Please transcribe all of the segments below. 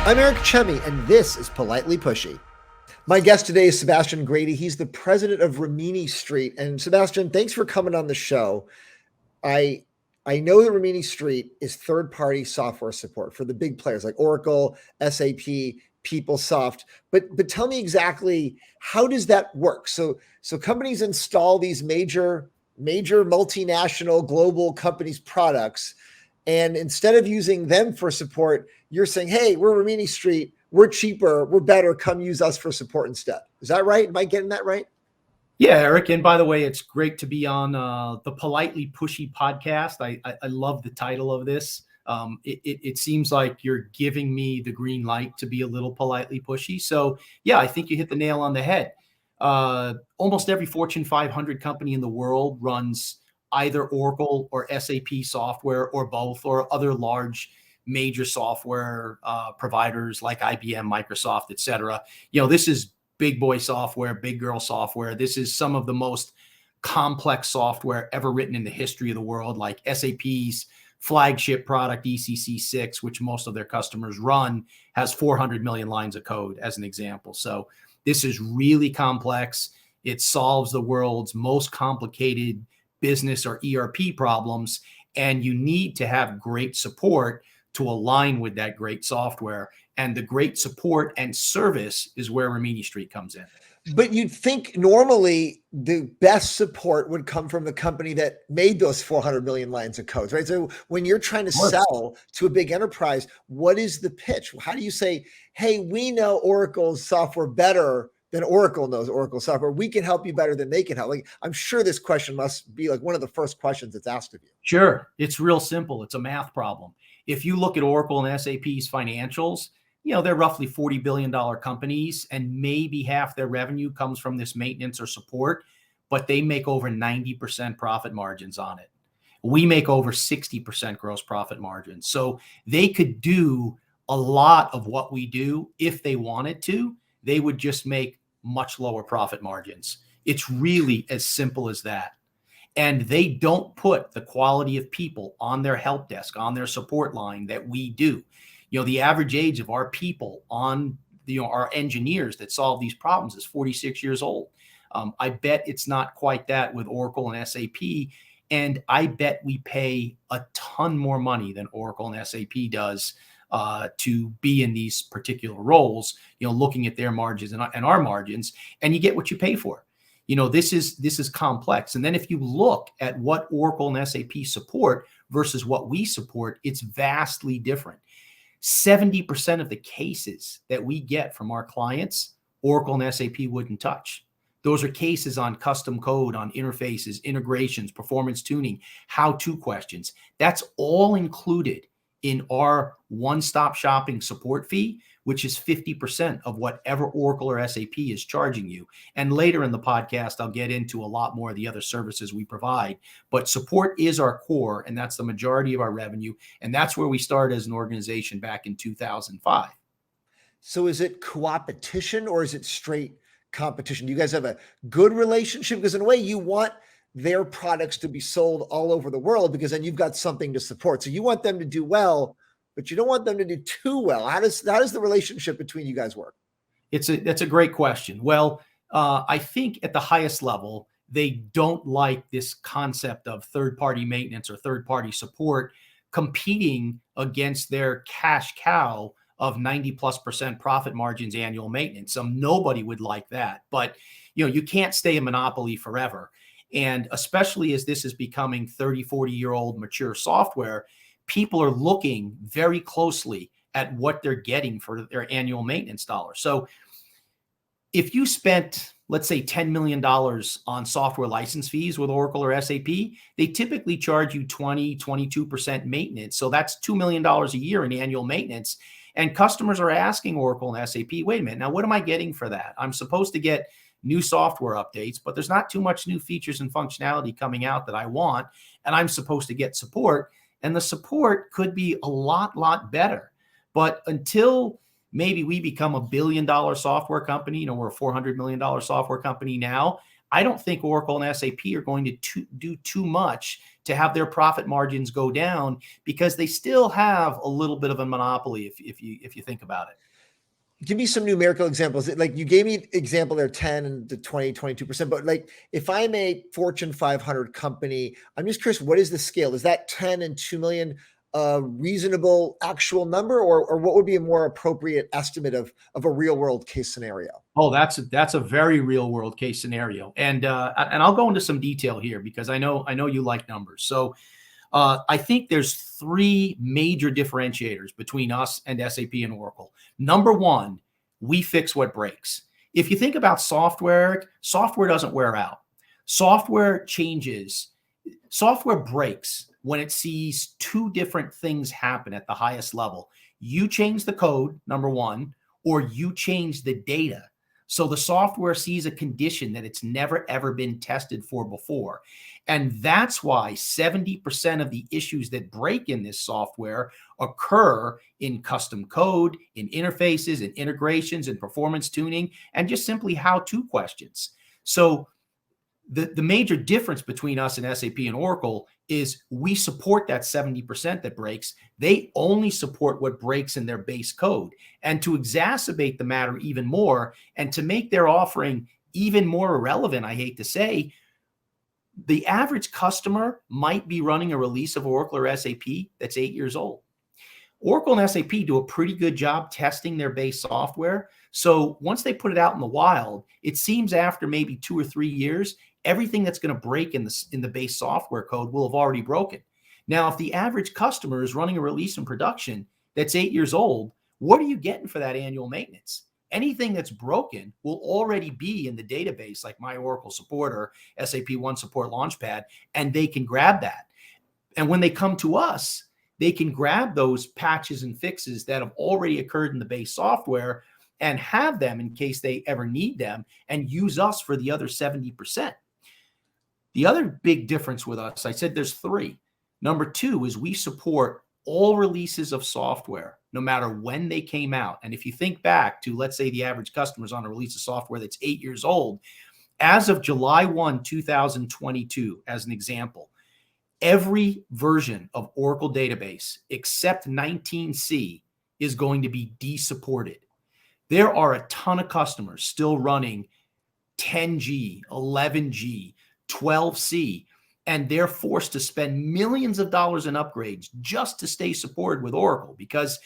I'm Eric Chemi, and this is Politely Pushy. My guest today is Sebastian Grady. He's the president of Rimini Street. And Sebastian, thanks for coming on the show. I know that Rimini Street is third-party software support for the big players like Oracle, SAP, PeopleSoft. But tell me exactly, how does that work? So companies install these major multinational global companies' products, and instead of using them for support, you're saying, hey, we're Rimini Street, we're cheaper, we're better, come use us for support instead. Is that right? Am I getting that right? Yeah, Eric. And by the way, it's great to be on the Politely Pushy podcast. I love the title of this. It seems like you're giving me the green light to be a little politely pushy. So yeah, I think you hit the nail on the head. Almost every Fortune 500 company in the world runs either Oracle or SAP software or both, or other large major software providers like IBM, Microsoft, et cetera. This is big boy software, big girl software. This is some of the most complex software ever written in the history of the world, like SAP's flagship product, ECC6, which most of their customers run, has 400 million lines of code as an example. So this is really complex. It solves the world's most complicated business or ERP problems, and you need to have great support to align with that great software. And the great support and service is where Rimini Street comes in. But you'd think normally the best support would come from the company that made those 400 million lines of code, right? So when you're trying to sell to a big enterprise, what is the pitch? How do you say, hey, we know Oracle's software better than Oracle knows Oracle software. We can help you better than they can help. Like, I'm sure this question must be like one of the first questions that's asked of you. Sure. It's real simple. It's a math problem. If you look at Oracle and SAP's financials, they're roughly $40 billion companies, and maybe half their revenue comes from this maintenance or support, but they make over 90% profit margins on it. We make over 60% gross profit margins. So they could do a lot of what we do if they wanted to. They would just make much lower profit margins. It's really as simple as that. And they don't put the quality of people on their help desk, on their support line that we do. The average age of our people on our engineers that solve these problems is 46 years old. I bet it's not quite that with Oracle and SAP. And I bet we pay a ton more money than Oracle and SAP does to be in these particular roles, looking at their margins and our margins, and you get what you pay for. This is complex. And then if you look at what Oracle and SAP support versus what we support, it's vastly different. 70% of the cases that we get from our clients, Oracle and SAP wouldn't touch. Those are cases on custom code, on interfaces, integrations, performance tuning, how-to questions. That's all included in our one-stop shopping support fee, which is 50% of whatever Oracle or SAP is charging you. And later in the podcast, I'll get into a lot more of the other services we provide. But support is our core, and that's the majority of our revenue. And that's where we started as an organization back in 2005. So is it co-opetition or is it straight competition? Do you guys have a good relationship? Because in a way, you want their products to be sold all over the world, because then you've got something to support. So you want them to do well, but you don't want them to do too well. How does the relationship between you guys work? That's a great question. Well, I think at the highest level, they don't like this concept of third-party maintenance or third-party support competing against their cash cow of 90+% profit margins, annual maintenance. Nobody would like that. But you can't stay a monopoly forever. And especially as this is becoming 30, 40-year-old mature software, people are looking very closely at what they're getting for their annual maintenance dollars. So if you spent, let's say, $10 million on software license fees with Oracle or SAP, they typically charge you 20, 22% maintenance. So that's $2 million a year in annual maintenance. And customers are asking Oracle and SAP, wait a minute, now what am I getting for that? I'm supposed to get new software updates, but there's not too much new features and functionality coming out that I want, and I'm supposed to get support, and the support could be a lot better. But until maybe we become $1 billion software company, we're a $400 million software company now, I don't think Oracle and SAP are going to do too much to have their profit margins go down because they still have a little bit of a monopoly if you think about it. Give me some numerical examples. Like you gave me example there, 10 and the 20, 22%. But like if I'm a Fortune 500 company, I'm just curious, what is the scale? Is that 10 and 2 million a reasonable actual number, or what would be a more appropriate estimate of a real world case scenario? Oh, that's a very real world case scenario. And I'll go into some detail here because I know you like numbers. So I think there's three major differentiators between us and SAP and Oracle. Number one, we fix what breaks. If you think about software, software doesn't wear out. Software changes. Software breaks when it sees two different things happen at the highest level. You change the code, number one, or you change the data. So the software sees a condition that it's never, ever been tested for before. And that's why 70% of the issues that break in this software occur in custom code, in interfaces, in integrations, in performance tuning, and just simply how-to questions. So the major difference between us and SAP and Oracle is we support that 70% that breaks. They only support what breaks in their base code. And to exacerbate the matter even more, and to make their offering even more irrelevant, I hate to say, the average customer might be running a release of Oracle or SAP that's 8 years old. Oracle and SAP do a pretty good job testing their base software. So once they put it out in the wild, it seems after maybe 2 or 3 years, everything that's going to break in the base software code will have already broken. Now, if the average customer is running a release in production that's 8 years old, what are you getting for that annual maintenance? Anything that's broken will already be in the database like My Oracle Support or SAP One Support Launchpad, and they can grab that. And when they come to us, they can grab those patches and fixes that have already occurred in the base software and have them in case they ever need them and use us for the other 70%. The other big difference with us, I said there's three. Number two is we support all releases of software, no matter when they came out. And if you think back to, let's say, the average customer's on a release of software that's 8 years old, as of July 1, 2022, as an example, every version of Oracle database except 19C is going to be de-supported. There are a ton of customers still running 10G, 11G, 12C, and they're forced to spend millions of dollars in upgrades just to stay supported with Oracle, because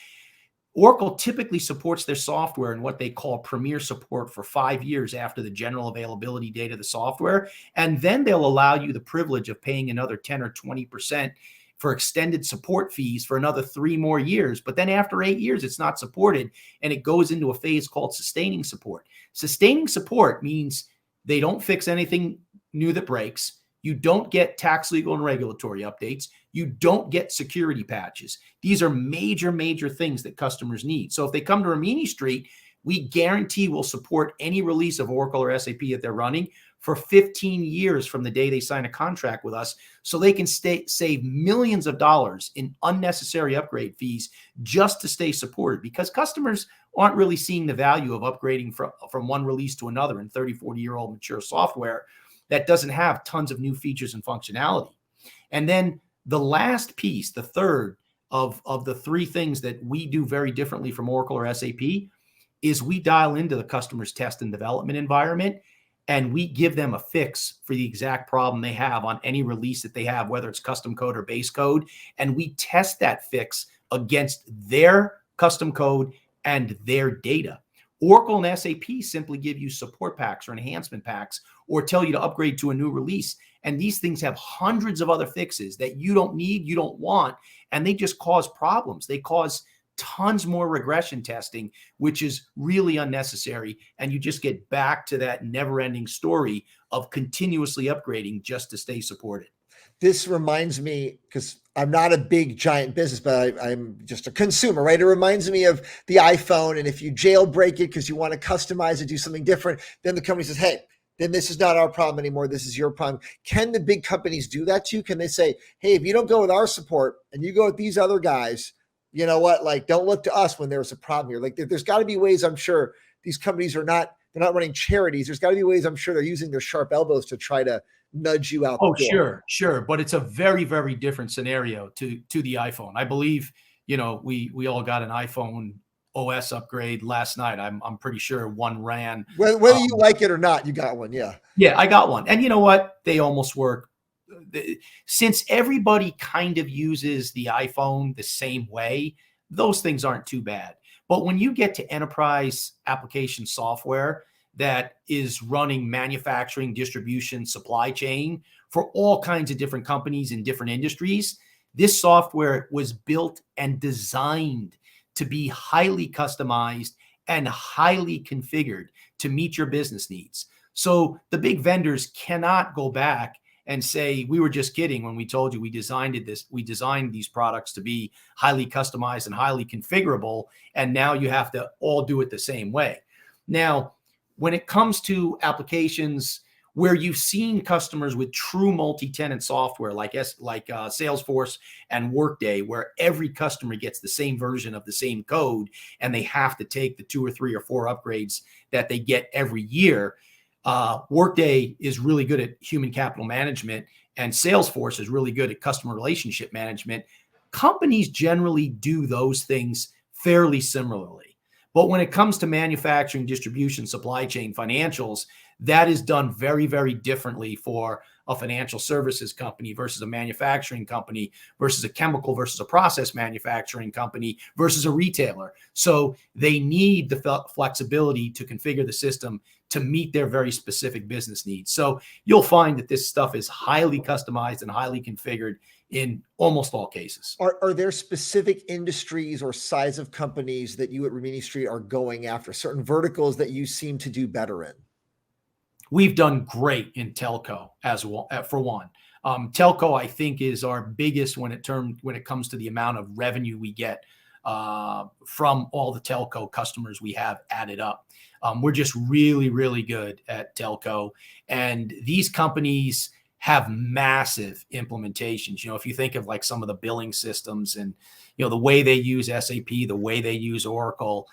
Oracle typically supports their software in what they call premier support for 5 years after the general availability date of the software. And then they'll allow you the privilege of paying another 10 or 20% for extended support fees for another 3 more years. But then after 8 years, it's not supported, and it goes into a phase called sustaining support. Sustaining support means they don't fix anything new that breaks. You don't get tax, legal, and regulatory updates. You don't get security patches. These are major, major things that customers need. So if they come to Rimini Street, we guarantee we'll support any release of Oracle or SAP that they're running for 15 years from the day they sign a contract with us, so they can save millions of dollars in unnecessary upgrade fees just to stay supported, because customers aren't really seeing the value of upgrading from one release to another in 30, 40-year-old mature software that doesn't have tons of new features and functionality. And then the last piece, the third of the three things that we do very differently from Oracle or SAP, is we dial into the customer's test and development environment, and we give them a fix for the exact problem they have on any release that they have, whether it's custom code or base code. And we test that fix against their custom code and their data. Oracle and SAP simply give you support packs or enhancement packs, or tell you to upgrade to a new release. And these things have hundreds of other fixes that you don't need, you don't want, and they just cause problems. They cause tons more regression testing, which is really unnecessary. And you just get back to that never-ending story of continuously upgrading just to stay supported. This reminds me, because I'm not a big giant business, but I'm just a consumer, right? It reminds me of the iPhone. And if you jailbreak it because you want to customize it, do something different, then the company says, hey, then this is not our problem anymore. This is your problem. Can the big companies do that too? Can they say, hey, if you don't go with our support and you go with these other guys, you know what, like, don't look to us when there's a problem here. Like, there's got to be ways, I'm sure these companies they're not running charities. There's got to be ways, I'm sure they're using their sharp elbows to try to nudge you out Oh, the door. sure. But it's a very, very different scenario to the iPhone. I believe, we all got an iPhone OS upgrade last night. I'm pretty sure one ran. Whether you like it or not, you got one. Yeah. Yeah, I got one. And you know what? They almost work. Since everybody kind of uses the iPhone the same way, those things aren't too bad. But when you get to enterprise application software that is running manufacturing, distribution, supply chain for all kinds of different companies in different industries, this software was built and designed to be highly customized and highly configured to meet your business needs. So the big vendors cannot go back and say, we were just kidding when we told you we designed these products to be highly customized and highly configurable, and now you have to all do it the same way. Now, when it comes to applications where you've seen customers with true multi-tenant software like Salesforce and Workday, where every customer gets the same version of the same code and they have to take the 2 or 3 or 4 upgrades that they get every year, Workday is really good at human capital management, and Salesforce is really good at customer relationship management. Companies generally do those things fairly similarly. But when it comes to manufacturing, distribution, supply chain, financials, that is done very, very differently for a financial services company versus a manufacturing company versus a chemical versus a process manufacturing company versus a retailer. So they need the flexibility to configure the system to meet their very specific business needs. So you'll find that this stuff is highly customized and highly configured in almost all cases. Are there specific industries or size of companies that you at Rimini Street are going after, certain verticals that you seem to do better in? We've done great in telco as well, for one. Telco, I think, is our biggest when it comes to the amount of revenue we get from all the telco customers we have added up. We're just really, really good at telco, and these companies have massive implementations. If you think of like some of the billing systems and the way they use SAP, the way they use Oracle.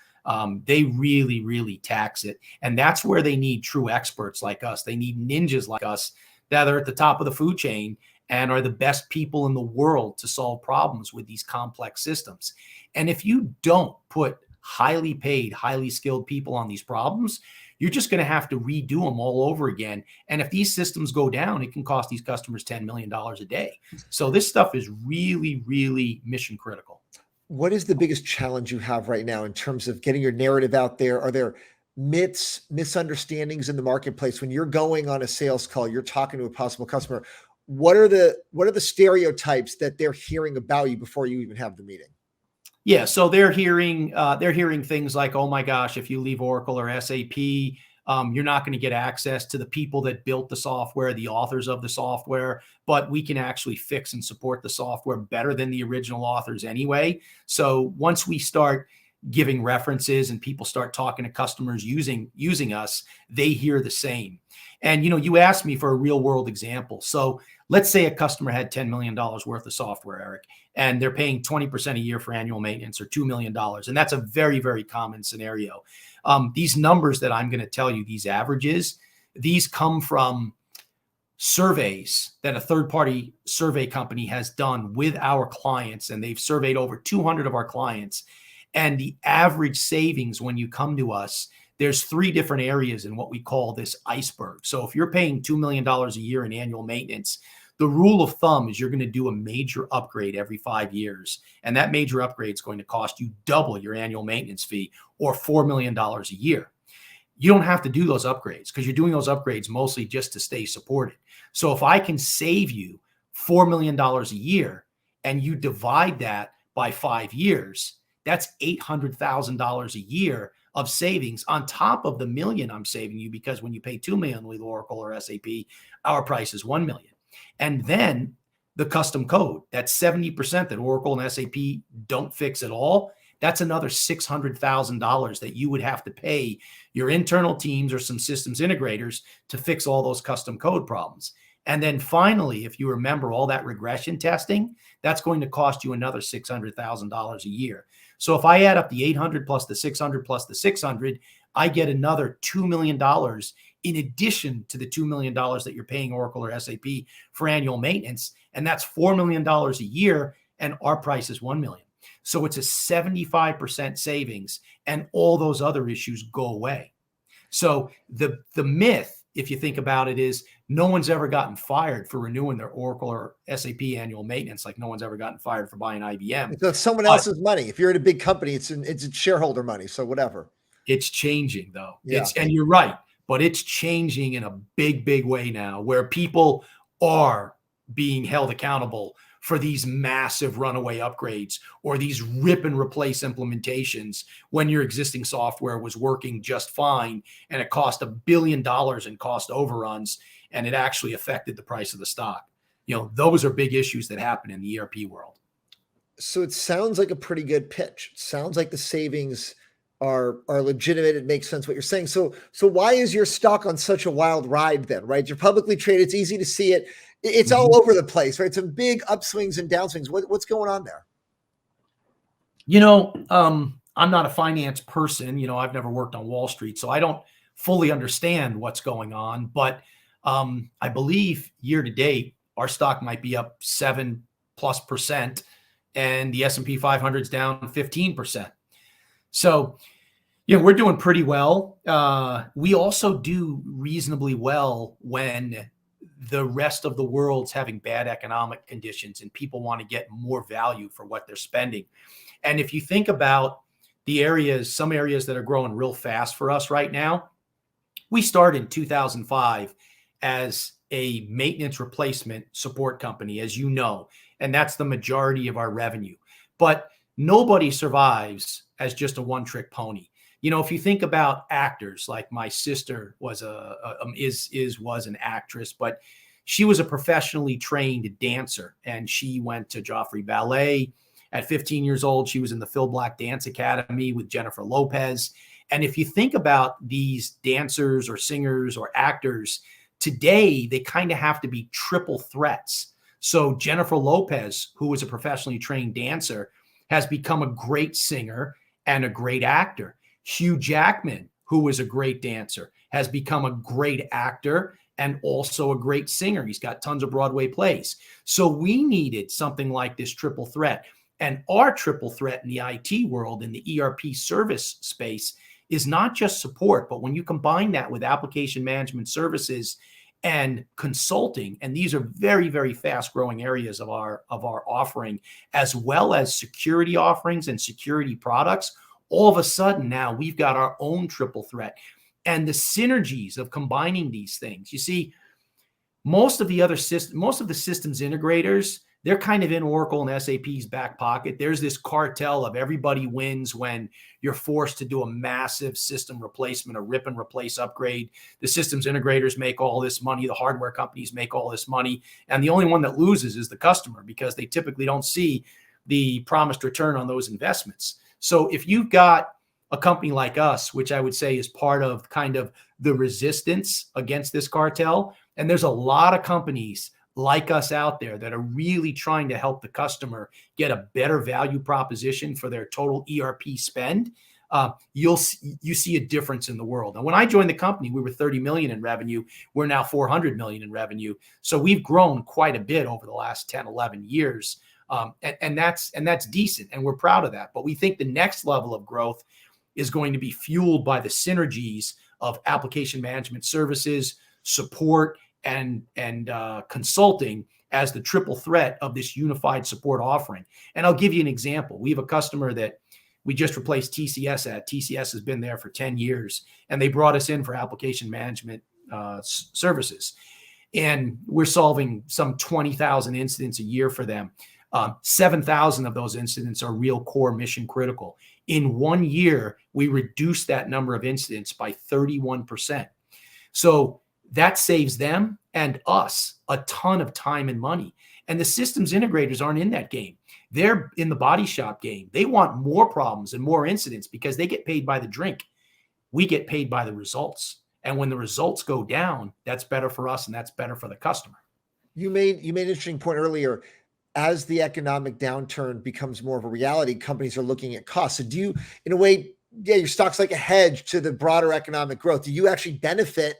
They really, really tax it. And that's where they need true experts like us. They need ninjas like us that are at the top of the food chain and are the best people in the world to solve problems with these complex systems. And if you don't put highly paid, highly skilled people on these problems, you're just going to have to redo them all over again. And if these systems go down, it can cost these customers $10 million a day. So this stuff is really, really mission critical. What is the biggest challenge you have right now in terms of getting your narrative out there? Are there myths, misunderstandings in the marketplace when you're going on a sales call, you're talking to a possible customer? What are the stereotypes that they're hearing about you before you even have the meeting? Yeah, so they're hearing things like, oh my gosh, if you leave Oracle or SAP, you're not going to get access to the people that built the software, the authors of the software, but we can actually fix and support the software better than the original authors anyway. So once we start giving references and people start talking to customers using us, they hear the same. And, you asked me for a real world example. So let's say a customer had $10 million worth of software, Eric, and they're paying 20% a year for annual maintenance or $2 million. And that's a very, very common scenario. These numbers that I'm going to tell you, these averages, these come from surveys that a third-party survey company has done with our clients, and they've surveyed over 200 of our clients. And the average savings when you come to us, there's 3 different areas in what we call this iceberg. So if you're paying $2 million a year in annual maintenance, the rule of thumb is you're going to do a major upgrade every 5 years. And that major upgrade is going to cost you double your annual maintenance fee, or $4 million a year. You don't have to do those upgrades because you're doing those upgrades mostly just to stay supported. So if I can save you $4 million a year and you divide that by 5 years, that's $800,000 a year of savings on top of the $1 million I'm saving you, because when you pay $2 million with Oracle or SAP, our price is $1 million. And then the custom code, that's 70% that Oracle and SAP don't fix at all. That's another $600,000 that you would have to pay your internal teams or some systems integrators to fix all those custom code problems. And then finally, if you remember all that regression testing, that's going to cost you another $600,000 a year. So if I add up the 800 plus the 600 plus the 600, I get another $2 million in addition to the $2 million that you're paying Oracle or SAP for annual maintenance. And that's $4 million a year. And our price is $1 million. So it's a 75% savings, and all those other issues go away. So the myth, if you think about it, is no one's ever gotten fired for renewing their Oracle or SAP annual maintenance. Like no one's ever gotten fired for buying IBM. So it's someone else's money. If you're at a big company, it's shareholder money. So whatever. It's changing though. Yeah. And you're right, but it's changing in a big, big way now, where people are being held accountable for these massive runaway upgrades or these rip and replace implementations when your existing software was working just fine and it cost $1 billion in cost overruns, and it actually affected the price of the stock. Those are big issues that happen in the ERP world. So it sounds like a pretty good pitch. It sounds like the savings are legitimate. It makes sense what you're saying. So why is your stock on such a wild ride then, right? You're publicly traded. It's easy to see it. It's all over the place, right? Some big upswings and downswings. What's going on there? I'm not a finance person. I've never worked on Wall Street, so I don't fully understand what's going on. But I believe year to date, our stock might be up 7+%, and the S&P 500 is down 15%. So, we're doing pretty well. We also do reasonably well when the rest of the world's having bad economic conditions and people want to get more value for what they're spending. And if you think about some areas that are growing real fast for us right now, we started in 2005 as a maintenance replacement support company, as you know, and that's the majority of our revenue. But nobody survives as just a one-trick pony. If you think about actors, like my sister was an actress, but she was a professionally trained dancer, and she went to Joffrey Ballet. At 15 years old, she was in the Phil Black Dance Academy with Jennifer Lopez. And if you think about these dancers or singers or actors today, they kind of have to be triple threats. So Jennifer Lopez, who was a professionally trained dancer, has become a great singer and a great actor. Hugh Jackman, who was a great dancer, has become a great actor and also a great singer. He's got tons of Broadway plays. So we needed something like this triple threat. And our triple threat in the IT world, in the ERP service space, is not just support, but when you combine that with application management services and consulting, and these are very, very fast growing areas of our offering, as well as security offerings and security products, all of a sudden now we've got our own triple threat. And the synergies of combining these things, you see, most of the systems integrators, they're kind of in Oracle and SAP's back pocket. There's this cartel of everybody wins when you're forced to do a massive system replacement, a rip and replace upgrade. The systems integrators make all this money. The hardware companies make all this money. And the only one that loses is the customer, because they typically don't see the promised return on those investments. So if you've got a company like us, which I would say is part of kind of the resistance against this cartel, and there's a lot of companies like us out there that are really trying to help the customer get a better value proposition for their total ERP spend, you see a difference in the world. And when I joined the company, we were 30 million in revenue. We're now 400 million in revenue. So we've grown quite a bit over the last 10, 11 years. And that's decent. And we're proud of that. But we think the next level of growth is going to be fueled by the synergies of application management services, support, and consulting as the triple threat of this unified support offering. And I'll give you an example. We have a customer that we just replaced TCS at. TCS has been there for 10 years, and they brought us in for application management services. And we're solving some 20,000 incidents a year for them. 7,000 of those incidents are real core mission critical. In 1 year, we reduced that number of incidents by 31%. So that saves them and us a ton of time and money. And the systems integrators aren't in that game. They're in the body shop game. They want more problems and more incidents because they get paid by the drink. We get paid by the results. And when the results go down, that's better for us and that's better for the customer. You made an interesting point earlier. As the economic downturn becomes more of a reality, companies are looking at costs. So do you, in a way, your stock's like a hedge to the broader economic growth. Do you actually benefit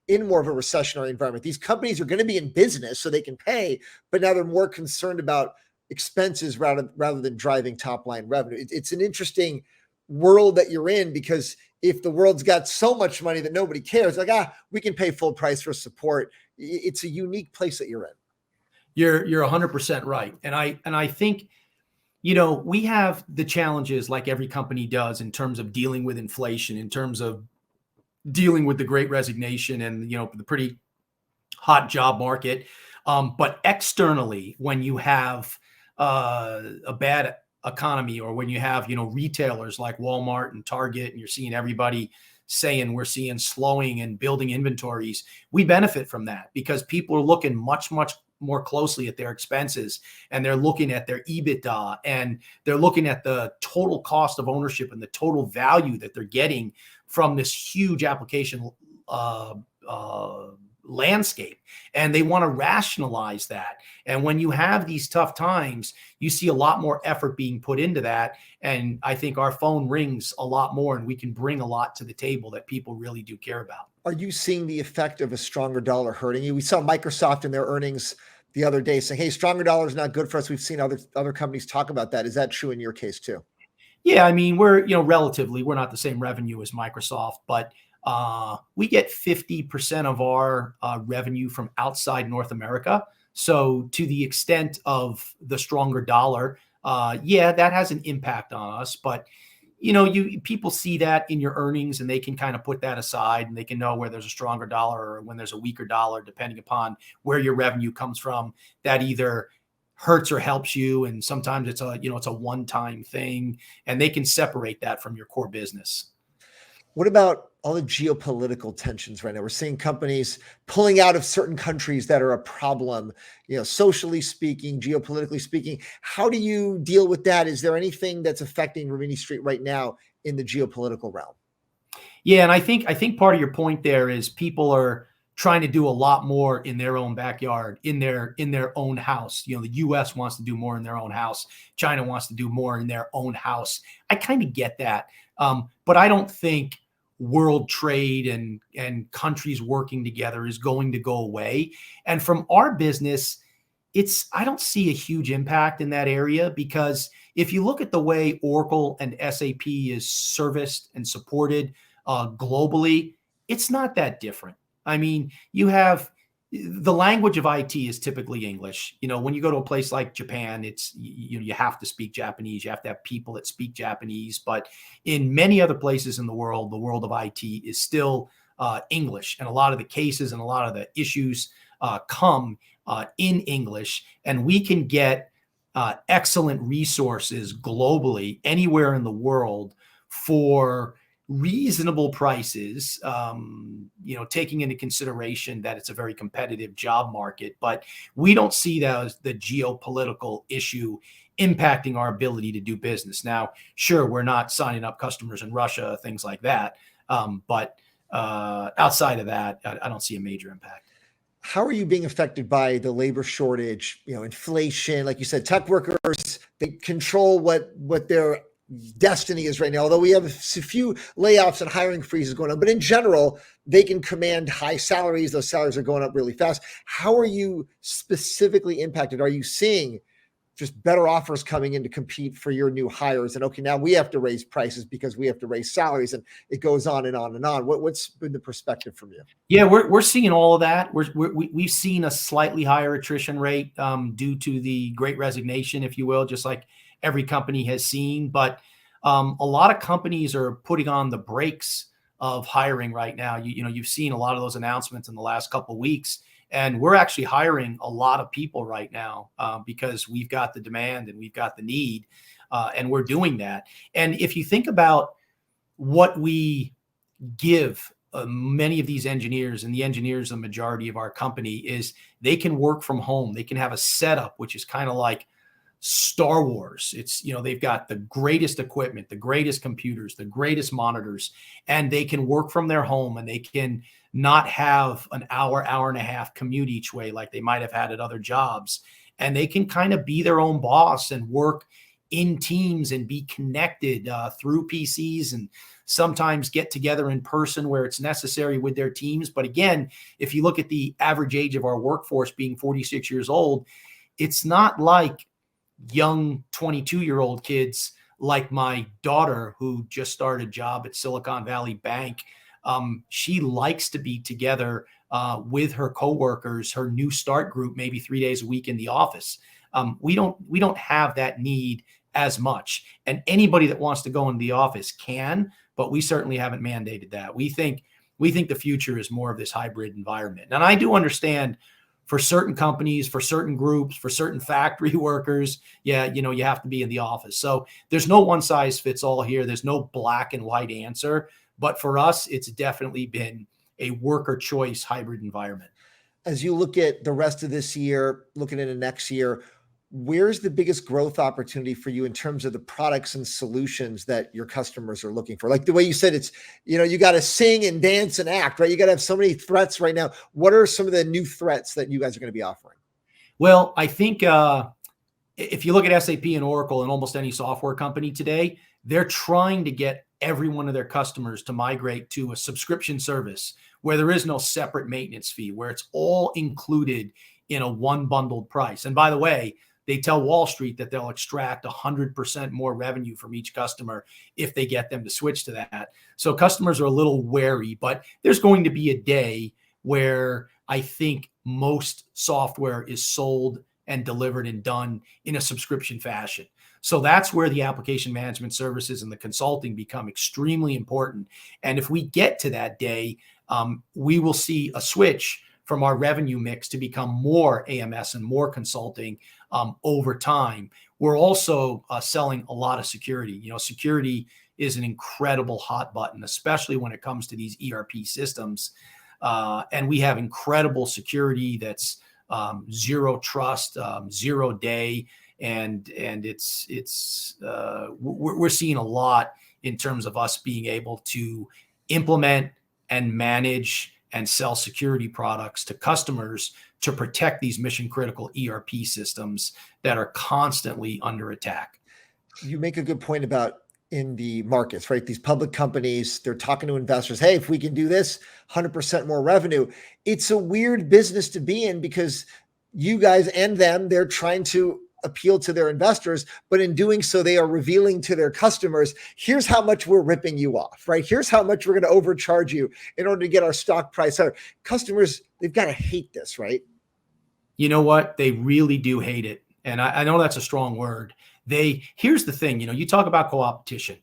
in more of a recessionary environment. These companies are going to be in business so they can pay, but now they're more concerned about expenses rather than driving top line revenue. It's an interesting world that you're in, because if the world's got so much money that nobody cares, like, we can pay full price for support. It's a unique place that you're in. You're 100% right. And I think, we have the challenges like every company does in terms of dealing with inflation, in terms of dealing with the great resignation and, the pretty hot job market. But externally, when you have a bad economy, or when you have, retailers like Walmart and Target, and you're seeing everybody saying we're seeing slowing and building inventories, we benefit from that because people are looking much, much more closely at their expenses, and they're looking at their EBITDA, and they're looking at the total cost of ownership and the total value that they're getting from this huge application landscape, and they want to rationalize that. And when you have these tough times, you see a lot more effort being put into that. And I think our phone rings a lot more, and we can bring a lot to the table that people really do care about. Are you seeing the effect of a stronger dollar hurting you? We saw Microsoft in their earnings the other day saying, hey, stronger dollar is not good for us. We've seen other companies talk about that. Is that true in your case too? Yeah, I mean, we're not the same revenue as Microsoft, but we get 50% of our revenue from outside North America. So to the extent of the stronger dollar, that has an impact on us. But people see that in your earnings, and they can kind of put that aside, and they can know where there's a stronger dollar or when there's a weaker dollar, depending upon where your revenue comes from. That either hurts or helps you, and sometimes it's a one-time thing, and they can separate that from your core business. What about all the geopolitical tensions right now? We're seeing companies pulling out of certain countries that are a problem, socially speaking, geopolitically speaking. How do you deal with that? Is there anything that's affecting Rimini Street right now in the geopolitical realm? Yeah, and I think part of your point there is people are trying to do a lot more in their own backyard, in their own house. The US wants to do more in their own house. China wants to do more in their own house. I kind of get that. But I don't think world trade and countries working together is going to go away. And from our business, I don't see a huge impact in that area, because if you look at the way Oracle and SAP is serviced and supported globally, it's not that different. I mean, you have the language of IT is typically English. When you go to a place like Japan, it's you have to speak Japanese. You have to have people that speak Japanese. But in many other places in the world of IT is still English, and a lot of the cases and a lot of the issues come in English. And we can get excellent resources globally, anywhere in the world, for reasonable prices, taking into consideration that it's a very competitive job market. But we don't see that as the geopolitical issue impacting our ability to do business. Now, sure, we're not signing up customers in Russia, things like that. But outside of that, I don't see a major impact. How are you being affected by the labor shortage, inflation? Like you said, tech workers, they control what their destiny is right now, although we have a few layoffs and hiring freezes going on. But in general, they can command high salaries. Those salaries are going up really fast. How are you specifically impacted? Are you seeing just better offers coming in to compete for your new hires? And okay, now we have to raise prices because we have to raise salaries, and it goes on and on and on. What's been the perspective from you? Yeah, we're seeing all of that. We've seen a slightly higher attrition rate due to the Great Resignation, if you will, just like every company has seen. But a lot of companies are putting on the brakes of hiring right now. You've seen a lot of those announcements in the last couple of weeks, and we're actually hiring a lot of people right now because we've got the demand and we've got the need, and we're doing that. And if you think about what we give many of these engineers, and the engineers, the majority of our company, is they can work from home. They can have a setup, which is kind of like Star Wars. It's, they've got the greatest equipment, the greatest computers, the greatest monitors, and they can work from their home, and they can not have an hour and a half commute each way like they might have had at other jobs. And they can kind of be their own boss and work in teams and be connected through PCs, and sometimes get together in person where it's necessary with their teams. But again, if you look at the average age of our workforce being 46 years old, it's not like young 22-year-old kids like my daughter, who just started a job at Silicon Valley Bank. She likes to be together with her coworkers, her new start group, maybe 3 days a week in the office. We don't have that need as much. And anybody that wants to go into the office can, but we certainly haven't mandated that. We think the future is more of this hybrid environment. And I do understand, for certain companies, for certain groups, for certain factory workers, you have to be in the office. So there's no one size fits all here. There's no black and white answer. But for us, it's definitely been a worker choice hybrid environment. As you look at the rest of this year, looking into next year, where's the biggest growth opportunity for you in terms of the products and solutions that your customers are looking for? Like the way you said, it's, you got to sing and dance and act, right? You got to have so many threats right now. What are some of the new threats that you guys are going to be offering? Well, I think if you look at SAP and Oracle and almost any software company today, they're trying to get every one of their customers to migrate to a subscription service where there is no separate maintenance fee, where it's all included in a one bundled price. And by the way, they tell Wall Street that they'll extract 100% more revenue from each customer if they get them to switch to that. So customers are a little wary, but there's going to be a day where I think most software is sold and delivered and done in a subscription fashion. So that's where the application management services and the consulting become extremely important. And if we get to that day, we will see a switch from our revenue mix to become more AMS and more consulting over time. We're also selling a lot of security. Security is an incredible hot button, especially when it comes to these ERP systems. And we have incredible security that's zero trust, 0 day. And we're seeing a lot in terms of us being able to implement and manage and sell security products to customers to protect these mission critical ERP systems that are constantly under attack. You make a good point about in the markets, right? These public companies, they're talking to investors. Hey, if we can do this, 100% more revenue. It's a weird business to be in because you guys and them, they're trying to appeal to their investors, but in doing so, they are revealing to their customers, here's how much we're ripping you off, right? Here's how much we're going to overcharge you in order to get our stock price up. Customers, they've got to hate this, right? You know what? They really do hate it. And I know that's a strong word. Here's the thing, you talk about co-opetition.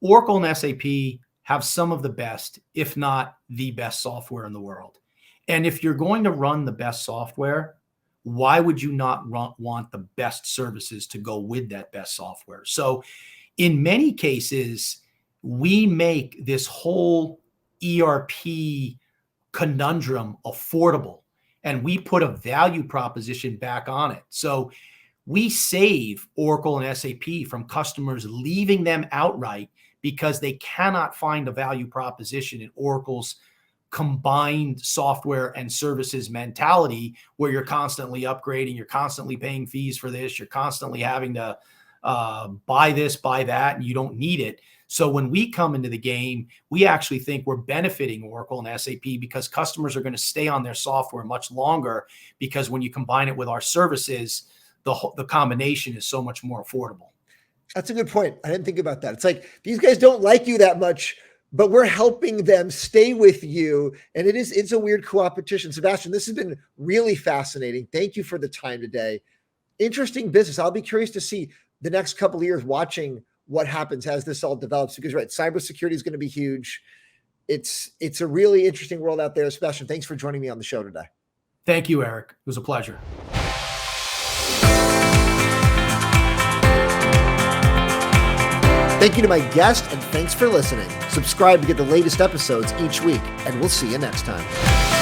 Oracle and SAP have some of the best, if not the best software in the world. And if you're going to run the best software, why would you not want the best services to go with that best software? So in many cases, we make this whole ERP conundrum affordable, and we put a value proposition back on it. So we save Oracle and SAP from customers leaving them outright because they cannot find a value proposition in Oracle's combined software and services mentality, where you're constantly upgrading, you're constantly paying fees for this, you're constantly having to buy this, buy that, and you don't need it. So when we come into the game, we actually think we're benefiting Oracle and SAP because customers are going to stay on their software much longer, because when you combine it with our services, the combination is so much more affordable. That's a good point. I didn't think about that. It's like, these guys don't like you that much, but we're helping them stay with you. And it's a weird co-opetition. Sebastian, this has been really fascinating. Thank you for the time today. Interesting business. I'll be curious to see the next couple of years watching what happens as this all develops, because right, cybersecurity is going to be huge. It's a really interesting world out there. Sebastian, thanks for joining me on the show today. Thank you, Eric. It was a pleasure. Thank you to my guest, and thanks for listening. Subscribe to get the latest episodes each week, and we'll see you next time.